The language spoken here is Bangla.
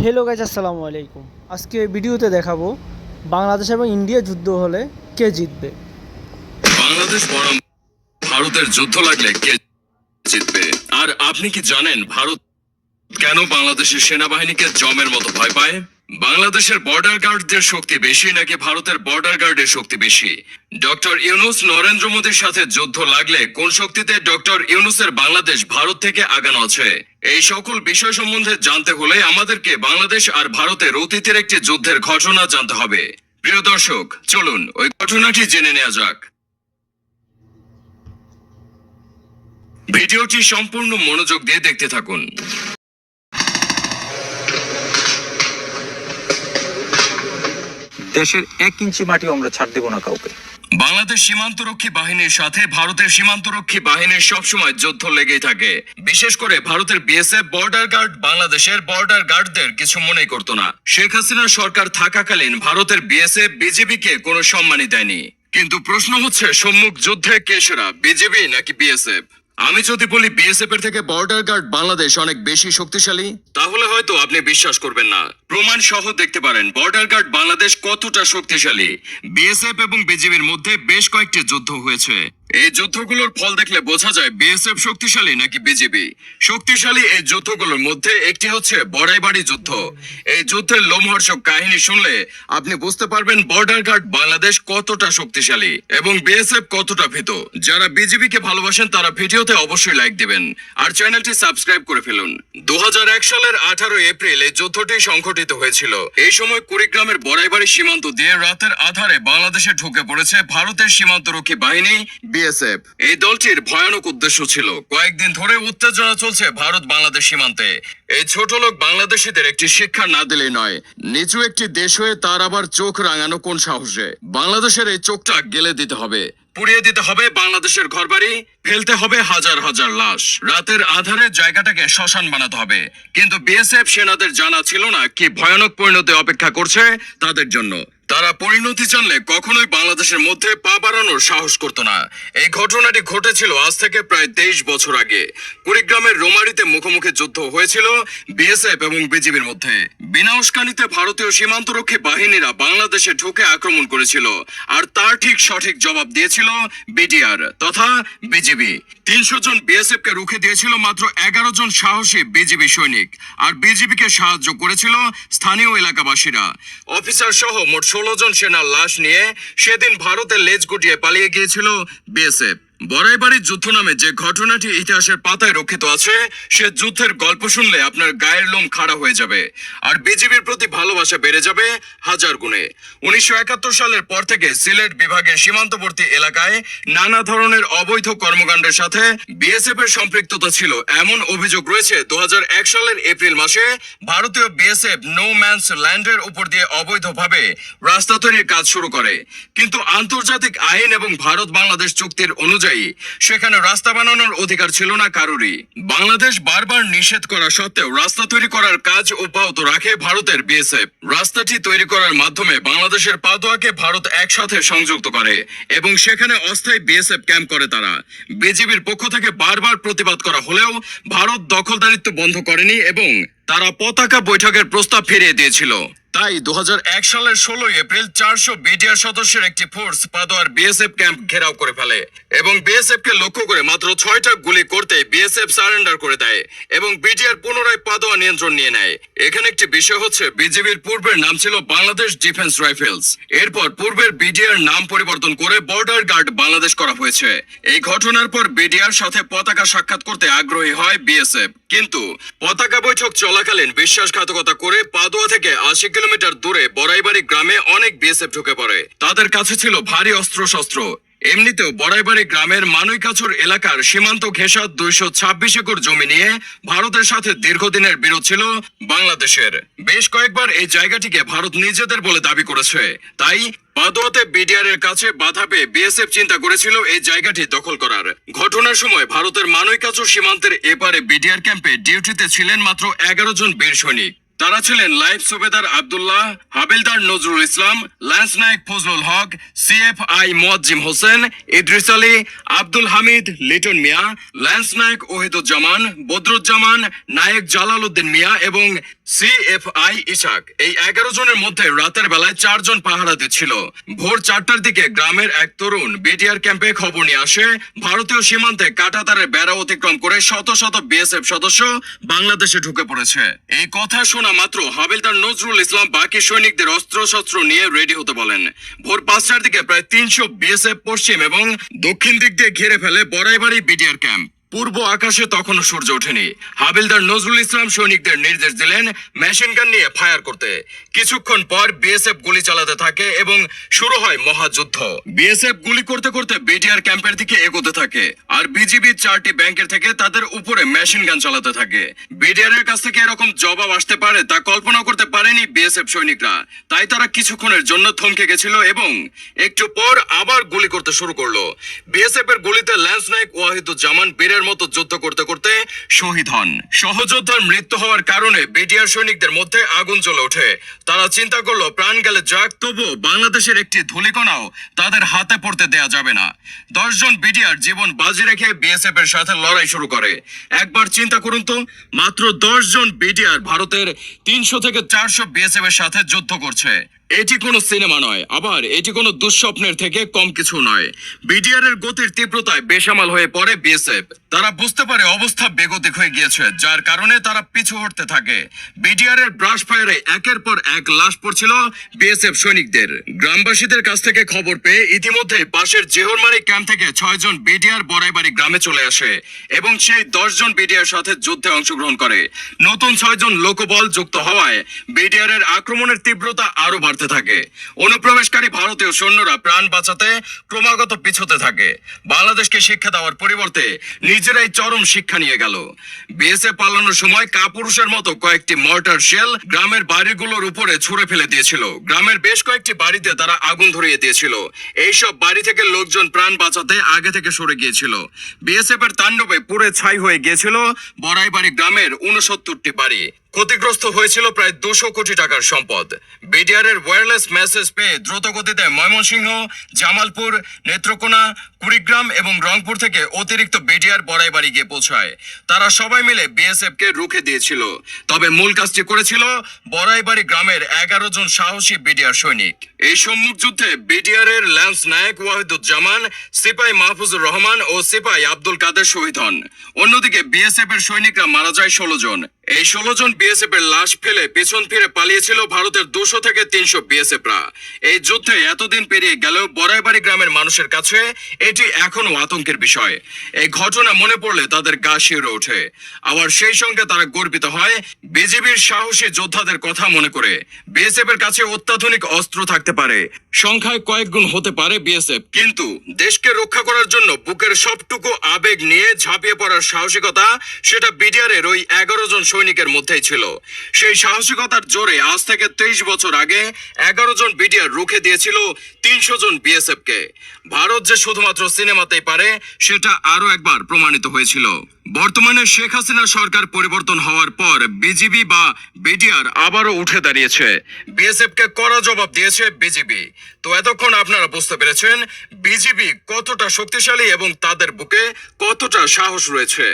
हेलो गाइस আসসালামু আলাইকুম। আজকে ভিডিওতে দেখাবো বাংলাদেশ এবং ইন্ডিয়া যুদ্ধ হলে কে জিতবে। বাংলাদেশ বনাম ভারতের যুদ্ধ লাগলে কে জিতবে? আর আপনি কি জানেন ভারত কেন বাংলাদেশের সেনাবাহিনীকে জমের মতো ভয় পায়? বাংলাদেশের বর্ডার গার্ডদের শক্তি বেশি নাকি ভারতের বর্ডার গার্ডের শক্তি বেশি? ডক্টর ইউনূস নরেন্দ্র মোদীর সাথে যুদ্ধ লাগলে কোন শক্তিতে ডক্টর ইউনূসের বাংলাদেশ ভারত থেকে আগানো আছে? এই সকল বিষয় সম্বন্ধে জানতে হলে আমাদেরকে বাংলাদেশ আর ভারতের অতীতের একটি যুদ্ধের ঘটনা জানতে হবে। প্রিয় দর্শক, চলুন ওই ঘটনাটি জেনে নেওয়া যাক। ভিডিওটি সম্পূর্ণ মনোযোগ দিয়ে দেখতে থাকুন। দেশের 1 ইঞ্চি মাটিও আমরা ছাড় দেব না কাউকে। বাংলাদেশ সীমান্তরক্ষী বাহিনীর সাথে ভারতের সীমান্তরক্ষী বাহিনীর সবসময় যুদ্ধ লেগেই থাকে। বিশেষ করে ভারতের বিএসএফ বর্ডার গার্ড বাংলাদেশের বর্ডার গার্ডদের কিছু মনেই করতো না। শেখ হাসিনা সরকার থাকাকালীন ভারতের বিএসএফ বিজেপিকে কোনো সম্মানই দেয়নি। কিন্তু প্রশ্ন হচ্ছে, সম্মুখ যুদ্ধে কে সেরা, বিজেপি নাকি বিএসএফ? আমি যদি বলি বিএসএফ এর থেকে বর্ডার গার্ড বাংলাদেশ অনেক বেশি শক্তিশালী, তাহলে হয়তো আপনি বিশ্বাস করবেন না। প্রমাণ সহ দেখতে পারেন বর্ডার গার্ড বাংলাদেশ কতটা শক্তিশালী। বিএসএফ এবং বিজিবির মধ্যে বেশ কয়েকটি যুদ্ধ হয়েছে। এই যুদ্ধগুলোর ফল দেখলে বোঝা যায় বিএসএফ শক্তিশালী নাকি বিজিবি শক্তিশালী। এই যুদ্ধগুলোর মধ্যে একটি হচ্ছে বড়াইবাড়ি যুদ্ধ। এই যুদ্ধের লোমহর্ষক কাহিনী শুনলে আপনি বুঝতে পারবেন বর্ডার গার্ড বাংলাদেশ কতটা শক্তিশালী এবং বিএসএফ কতটা ভীত। যারা বিজিবিকে ভালোবাসেন তারা ভিডিওতে অবশ্যই লাইক দিবেন আর চ্যানেলটি সাবস্ক্রাইব করে ফেলুন। 2001 সালের 18 এপ্রিল এই যুদ্ধটি সংঘটিত হয়েছিল। এই সময় কুড়িগ্রামের বড়াইবাড়ি সীমান্ত দিয়ে রাতের আধারে বাংলাদেশে ঢুকে পড়েছে ভারতের সীমান্তরক্ষী বাহিনী বিএসএফ। এই দলটির ভয়ানক উদ্দেশ্য ছিল, কয়েকদিন ধরে উত্তেজনা চলছে ভারত বাংলাদেশ সীমান্তে। এই ছোট লোক বাংলাদেশিদের একটি শিক্ষা না দিলেই নয়। নিচু একটি দেশ হয়ে তার আবার চোখ রাঙানো কোন সাহসে? বাংলাদেশের এই চোখটা গেলে দিতে হবে, পুড়িয়ে দিতে হবে বাংলাদেশের ঘরবাড়ি, ফেলতে হবে হাজার হাজার লাশ। রাতের আধারে জায়গাটাকে শ্মশান বানাতে হবে। কিন্তু বিএসএফ সেনাদের জানা ছিল না কি ভয়ানক পরিণতি অপেক্ষা করছে তাদের জন্য। তারা পরিণতি জানলে কখনোই বাংলাদেশের মধ্যে পা বাড়ানোর সাহস করত না। এই ঘটনাটি ঘটেছিল আজ থেকে প্রায় 23 বছর আগে। কুড়িগ্রামের রোমারিতে মুখোমুখি যুদ্ধ হয়েছিল বিএসএফ এবং বিজিবির মধ্যে। বিনা উস্কানিতে ভারতীয় সীমান্তরক্ষী বাহিনীরা বাংলাদেশে ঢুকে আক্রমণ করেছিল আর তার ঠিক সঠিক জবাব দিয়েছিল বিডিআর তথা বিজিবি। 300 জন বিএসএফ কে রুখে দিয়েছিল মাত্র 11 জন সাহসী বিজিবি সৈনিক। আর বিজিবিকে সাহায্য করেছিল স্থানীয় এলাকাবাসীরা। অফিসার সহ মোট 16 জন সেনার লাশ নিয়ে সেদিন ভারতের লেজ গুটিয়ে পালিয়ে গিয়েছিল বিএসএফ। বড়াইবাড়ির যুদ্ধ নামে যে ঘটনাটি ইতিহাসের পাতায় রক্ষিত আছে, সে যুদ্ধের গল্প শুনলে আপনার গায়ের লোম খাড়া হয়ে যাবে আর বিজিবির প্রতি ভালোবাসা বেড়ে যাবে হাজার গুণে। 1971 সালের পর থেকে সিলেট বিভাগের সীমান্তবর্তী এলাকায় নানা ধরনের অবৈধ কর্মকাণ্ডের সাথে বিএসএফ এর সম্পৃক্ততা ছিল এমন অভিযোগ রয়েছে। 2001 সালের এপ্রিল মাসে ভারতীয় বিএসএফ নো ম্যানস ল্যান্ডের উপর দিয়ে অবৈধভাবে রাস্তা তৈরির কাজ শুরু করে। কিন্তু আন্তর্জাতিক আইন এবং ভারত বাংলাদেশ চুক্তির অনুযায়ী সেখানে রাস্তা বানানোর অধিকার ছিল না কারোরই। বাংলাদেশ বারবার নিষেধ করা সত্ত্বেও রাস্তা তৈরি করার কাজ অব্যাহত রাখে ভারতের বিএসএফ। রাস্তাটি তৈরি করার মাধ্যমে বাংলাদেশের পাদোয়াকে ভারত একসাথে সংযুক্ত করে এবং সেখানে অস্থায়ী বিএসএফ ক্যাম্প করে তারা। বিজিবির পক্ষ থেকে বারবার প্রতিবাদ করা হলেও ভারত দখলদারিত্ব বন্ধ করেনি এবং তারা পতাকা বৈঠকের প্রস্তাব ফিরিয়ে দিয়েছিল। তাই 2001 সালের 16 এপ্রিল 400 বিডিআর সদস্যের একটি ফোর্স পাদোয়ার বিএসএফ ক্যাম্প ঘেরাও করে ফেলে এবং বিএসএফ কে লক্ষ্য করে মাত্র 6টা গুলি করতে বিএসএফ সারেন্ডার করে দেয় এবং বিডিআর পুনরায় পাদোয়া নিয়ন্ত্রণ নিয়ে নেয়। এখানে একটি বিষয় হচ্ছে, বিজিবির পূর্বের নাম ছিল বাংলাদেশ ডিফেন্স রাইফেলস। এরপর পূর্বের বিডিআর নাম পরিবর্তন করে বর্ডার গার্ড বাংলাদেশ করা হয়েছে। এই ঘটনার পর বিডিআর সাথে পতাকা সাক্ষাৎ করতে আগ্রহী হয় বিএসএফ। কিন্তু পতাকা বৈঠক চলাকালীন বিশ্বাসঘাতকতা করে পাদোয়া থেকে 80 কিলোমিটার দূরে বড়াইবাড়ি গ্রামে অনেক বিএসএফ ঢুকে পড়ে। তাদের কাছে ছিল ভারী অস্ত্রশস্ত্র। এমনিতেও বড়াইবাড়ি গ্রামের মানুইকাছুর এলাকার সীমান্ত ঘেঁষা 226 একর জমি নিয়ে ভারতের সাথে দীর্ঘদিনের বিরোধ ছিল বাংলাদেশের। বেশ কয়েকবার এই জায়গাটিকে ভারত নিজেদের বলে দাবি করেছে। তাই পাদোয়াতে বিডিআর এর কাছে বাধা পেয়ে বিএসএফ চিন্তা করেছিল এই জায়গাটি দখল করার। ঘটনার সময় ভারতের মানুইকাছুর সীমান্তের এপারে বিডিআর ক্যাম্পে ডিউটিতে ছিলেন মাত্র 11 জন বীর সৈনিক। তারা ছিলেন লাইফ সুবেদার আব্দুল্লাহ, হাবিলদার নজরুল ইসলাম, ল্যান্স নায়ক ফজলুল হক, সিএফআই মুয়াজ্জিম হোসেন, ইদ্রিস আলী, আব্দুল হামিদ লিটন মিয়া, ল্যান্স নায়ক ওহিদুজ্জামান, বদরুজ্জামান, নায়ক জালাল উদ্দিন মিয়া এবং সিএফআই ইশাক এই 11 জনের মধ্যে রাতের বেলায় 4 জন পাহারা দিচ্ছিল। ভোর 4টার দিকে গ্রামের এক তরুণ বিটিআর ক্যাম্পে খবর নিয়ে আসে ভারতীয় সীমান্তে কাঁটাতারের বেড়া অতিক্রম করে শত শত বিএসএফ সদস্য বাংলাদেশে ঢুকে পড়েছে। এই কথা শোনা মাত্র হাবিলদার নজরুল ইসলাম বাকি সৈনিকদের অস্ত্রশস্ত্র নিয়ে রেডি হতে বলেন। ভোর 5টার দিকে প্রায় 300 বিএসএফ পশ্চিম এবং দক্ষিণ দিক দিয়ে ঘিরে ফেলে বড়াইবাড়ি বিটিআর ক্যাম্প। পূর্ব আকাশে তখনও সূর্য ওঠেনি। হাবিলদার নজরুল ইসলাম সৈনিকদের নির্দেশ দিলেন মেশিন গান নিয়ে ফায়ার করতে। কিছুক্ষণ পর বিএসএফ গুলি চালাতে থাকে এবং শুরু হয় মহাযুদ্ধ। বিএসএফ গুলি করতে করতে বিটিআর ক্যাম্পের দিকে এগোতে থাকে আর বিজিবি 4টি ব্যাংকের থেকে তাদের উপরে মেশিন গান চালাতে থাকে। বিটিআর এর কাছ থেকে এরকম জবাব আসতে পারে তা কল্পনা করতে পারেনি বিএসএফ সৈনিকরা। তাই তারা কিছুক্ষণের জন্য থমকে গেছিল এবং একটু পর আবার গুলি করতে শুরু করলো। বিএসএফ এর গুলিতে ল্যান্স নায়ক ওয়াহিদুজ্জামান বীরের মতো যুদ্ধ করতে করতে শহীদ হন। সহযোদ্ধার মৃত্যু হওয়ার কারণে বিটিআর সৈনিকদের মধ্যে আগুন জ্বলে ওঠে। তারা চিন্তা করলো প্রাণ গেলে যাক, তবু বাংলাদেশের একটি ধূলিকণাও তাদের হাতে পড়তে দেয়া যাবে না। 10 জন বিটিআর জীবন বাজি রেখে বিএসএফ এর সাথে লড়াই শুরু করে। একবার চিন্তা করুন তো, মাত্র 10 জন বিটিআর ভারতের 300 থেকে 400 বিএসএফ এর সাথে যুদ্ধ করছে। এটি কোনো সিনেমা নয়, আবার এটি কোনো দুঃস্বপ্নের থেকে কম কিছু নয়। বিটিআর এর গতির তীব্রতায় বেসামাল হয়ে পড়ে বিএসএফ। তারা বুঝতে পারে অবস্থা বেগতিক হয়ে গিয়েছে, যার কারণে তারা পিছু হটতে থাকে। বিটিআর এর ব্রাশ ফায়ারে একের পর এক লাশ পড়ছিল বিএসএফ সৈনিকদের। গ্রামবাসীদের কাছ থেকে খবর পেয়ে ইতিমধ্যে পাশের জেহরমারি ক্যাম্প থেকে 6 জন বিটিআর বড়াইবাড়ি গ্রামে চলে আসে এবং সেই 10 জন বিটিআর সাথে যুদ্ধে অংশগ্রহণ করে। নতুন 6 জন লোকবল যুক্ত হওয়ায় বিটিআর এর আক্রমণের তীব্রতা আরো বাড়তে থাকে। অনুপ্রবেশকারী ভারতীয় সৈন্যরা প্রাণ বাঁচাতে ক্রমাগত পিছুতে থাকে। বাংলাদেশকে শিক্ষা দেওয়ার পরিবর্তে নিজেরাই চরম শিক্ষা নিয়ে গেল। বিএসএফ পালানোর সময় কাপুরুষের মতো কয়েকটি মর্টার শেল গ্রামের বাড়িগুলোর উপরে ছুঁড়ে ফেলে দিয়েছিল। গ্রামের বেশ কয়েকটি বাড়িতে তারা আগুন ধরিয়ে দিয়েছিল। এইসব বাড়ি থেকে লোকজন প্রাণ বাঁচাতে আগে থেকে সরে গিয়েছিল। বিএসএফ এর তাণ্ডবে পুড়ে ছাই হয়ে গিয়েছিল বড়াইবাড়ি গ্রামের 69টি বাড়ি। ক্ষতিগ্রস্ত হয়েছিল প্রায় 200 কোটি টাকার সম্পদ। বিটিআর এর ওয়্যারলেস মেসেজ পেয়ে দ্রুত গতিতে ময়মনসিংহ, জামালপুর, নেত্রকোনা, কুড়িগ্রাম এবং রংপুর থেকে অতিরিক্ত বিটিআর বড়াইবাড়ি গিয়ে পৌঁছায়। তারা সবাই মিলে বিএসএফ কে রুখে দিয়েছিল। তবে মূল কাজটি করেছিল বড়াইবাড়ি গ্রামের 11 জন সাহসী বিটিআর সৈনিক। এই সম্মুখ যুদ্ধে বিটিআর এর ল্যান্স নায়ক ওয়াহিদুজ্জামান, সিপাই মাহফুজুর রহমান ও সিপাই আব্দুল কাদের শহীদ হন। অন্যদিকে বিএসএফ এর সৈনিকরা মারা যায় 16 জন। এই 16 জন বিএসএফ এর লাশ ফেলে পেছন ফিরে পালিয়েছিল ভারতের 200 থেকে 300 বিএসএফরা। এই যুদ্ধে এতদিন পেরিয়ে গেলেও বড়াইবাড়ি গ্রামের মানুষের কাছে এটি এখনো আতঙ্কের বিষয়। এই ঘটনা মনে পড়লে তাদের গা শিউরে ওঠে। আবার সেই সঙ্গে তারা গর্বিত হয় বিজিবির সাহসী যোদ্ধাদের কথা মনে করে। বিএসএফ এর কাছে অত্যাধুনিক অস্ত্র থাকতে পারে, সংখ্যায় কয়েক গুণ হতে পারে বিএসএফ, কিন্তু দেশকে রক্ষা করার জন্য বুকের সবটুকু আবেগ নিয়ে ঝাঁপিয়ে পড়ার সাহসিকতা, সেটা বিটিআর এর ওই 11 জন সৈনিকের মধ্যেই ছিল। সেই সাহসিকতার জোরে আজ থেকে 23 বছর আগে 11 জন বিটিআর রুখে দিয়েছিল 300 জন বিএসএফ কে। ভারত যে শুধুমাত্র সিনেমাতেই পারে সেটা আরো একবার প্রমাণিত হয়েছিল। বর্তমানে শেখ হাসিনা সরকার পরিবর্তন হওয়ার পর বিজিবি বা বিটিআর আবারও উঠে দাঁড়িয়েছে। বিএসএফ কে কড়া জবাব দিয়েছে বিজিবি। তো এতক্ষণ আপনারা বুঝতে পেরেছেন বিজিবি কতটা শক্তিশালী এবং তাদের বুকে কতটা সাহস রয়েছে।